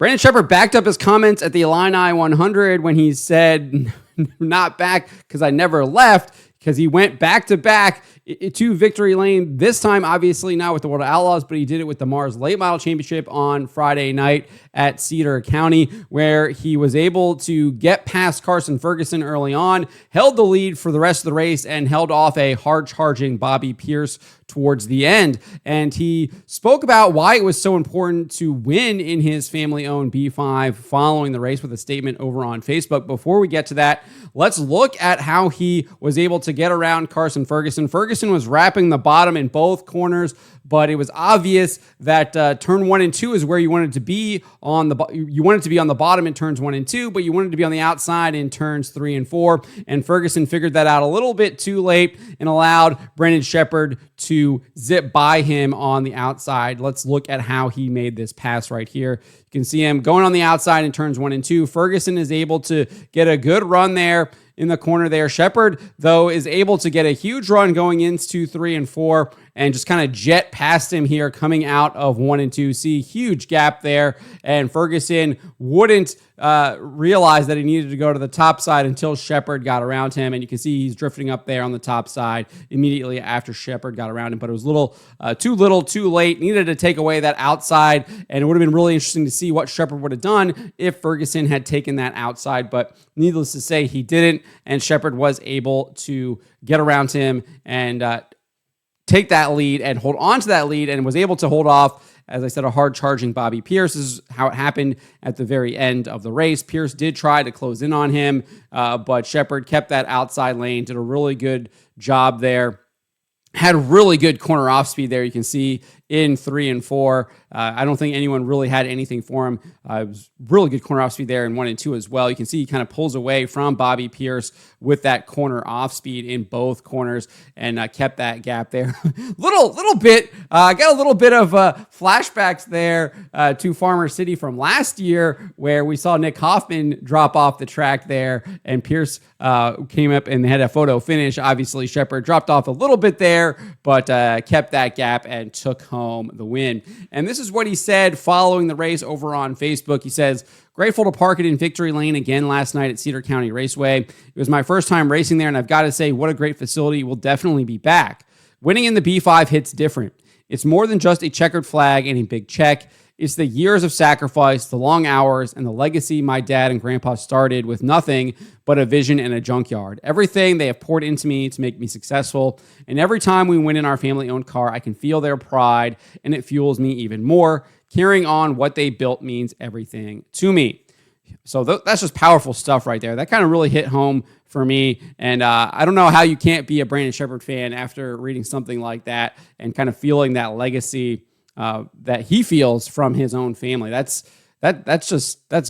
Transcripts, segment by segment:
Brandon Sheppard backed up his comments at the Illini 100 when he said, not back because I never left, because he went back-to-back to victory lane. This time, obviously, not with the World Outlaws, but he did it with the Mars Late Model Championship on Friday night at Cedar County, where he was able to get past Carson Ferguson early on, held the lead for the rest of the race, and held off a hard-charging Bobby Pierce towards the end. And he spoke about why it was so important to win in his family-owned B5 following the race with a statement over on Facebook. Before we get to that, let's look at how he was able to get around Carson Ferguson. Ferguson was wrapping the bottom in both corners, but it was obvious that turn 1 and 2 is where you wanted to be on the bottom in turns 1 and 2, but you wanted to be on the outside in turns 3 and 4. And Ferguson figured that out a little bit too late and allowed Brandon Sheppard to zip by him on the outside. Let's look at how he made this pass right here. You can see him going on the outside in turns 1 and 2. Ferguson is able to get a good run there in the corner there. Sheppard, though, is able to get a huge run going into 3 and 4 and just kind of jet past him here coming out of 1 and 2. See, huge gap there, and Ferguson wouldn't realize that he needed to go to the top side until Sheppard got around him, and you can see he's drifting up there on the top side immediately after Sheppard got around him, but it was too little, too late. Needed to take away that outside, and it would have been really interesting to see what Sheppard would have done if Ferguson had taken that outside, but needless to say, he didn't, and Sheppard was able to get around him and take that lead and hold on to that lead, and was able to hold off, as I said, a hard-charging Bobby Pierce. This is how it happened at the very end of the race. Pierce did try to close in on him, but Sheppard kept that outside lane, did a really good job there. Had really good corner off speed there. You can see in 3 and 4. I don't think anyone really had anything for him. It was really good corner off speed there in 1 and 2 as well. You can see he kind of pulls away from Bobby Pierce with that corner off speed in both corners and kept that gap there. little bit, got a little bit of flashbacks there to Farmer City from last year, where we saw Nick Hoffman drop off the track there, and Pierce came up and had a photo finish. Obviously, Sheppard dropped off a little bit there, but kept that gap and took home the win. And this is what he said following the race over on Facebook. He says, "Grateful to park it in victory lane again last night at Cedar County Raceway. It was my first time racing there, and I've got to say, what a great facility. We'll definitely be back. Winning in the B5 hits different. It's more than just a checkered flag and a big check. It's the years of sacrifice, the long hours, and the legacy my dad and grandpa started with nothing but a vision and a junkyard. Everything they have poured into me to make me successful. And every time we win in our family-owned car, I can feel their pride, and it fuels me even more. Carrying on what they built means everything to me." So that's just powerful stuff right there. That kind of really hit home for me. And I don't know how you can't be a Brandon Sheppard fan after reading something like that and kind of feeling that legacy that he feels from his own family. That's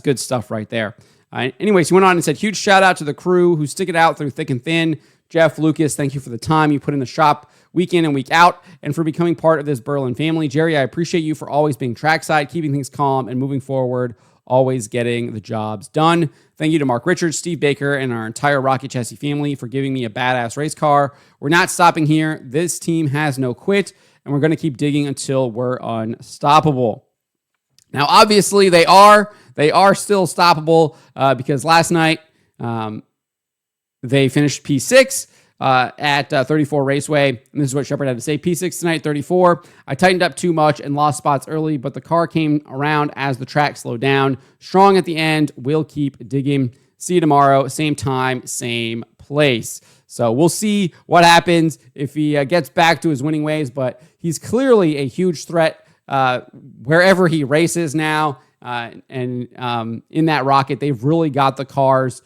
good stuff right there. Anyways, he went on and said, "Huge shout out to the crew who stick it out through thick and thin. Jeff, Lucas, thank you for the time you put in the shop week in and week out and for becoming part of this Berlin family. Jerry, I appreciate you for always being trackside, keeping things calm and moving forward, always getting the jobs done. Thank you to Mark Richards, Steve Baker, and our entire Rocket Chassis family for giving me a badass race car. We're not stopping here. This team has no quit, and we're going to keep digging until we're unstoppable." Now, obviously, they are still stoppable because last night they finished P6 at 34 Raceway, and this is what Sheppard had to say. "P6 tonight, 34. I tightened up too much and lost spots early, but the car came around as the track slowed down. Strong at the end. We'll keep digging. See you tomorrow, same time, same place." So we'll see what happens if he gets back to his winning ways, but he's clearly a huge threat wherever he races now. And in that Rocket, they've really got the cars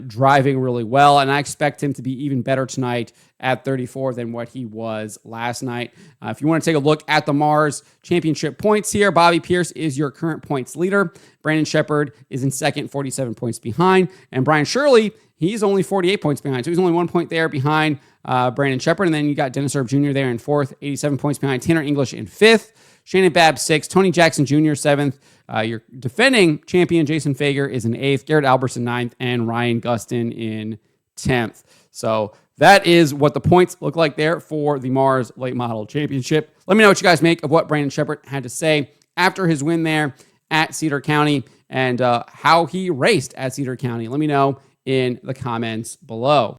driving really well, and I expect him to be even better tonight at 34 than what he was last night. If you want to take a look at the Mars Championship points here, Bobby Pierce is your current points leader. Brandon Sheppard is in second, 47 points behind, and Brian Shirley, he's only 48 points behind, so he's only 1 point there behind Brandon Sheppard, and then you got Dennis Erb Jr. there in fourth, 87 points behind, Tanner English in fifth, Shannon Babb sixth, Tony Jackson Jr. seventh. Your defending champion, Jason Fager, is in eighth, Garrett Albertson ninth, and Ryan Gustin in 10th. So that is what the points look like there for the Mars Late Model Championship. Let me know what you guys make of what Brandon Sheppard had to say after his win there at Cedar County and how he raced at Cedar County. Let me know in the comments below.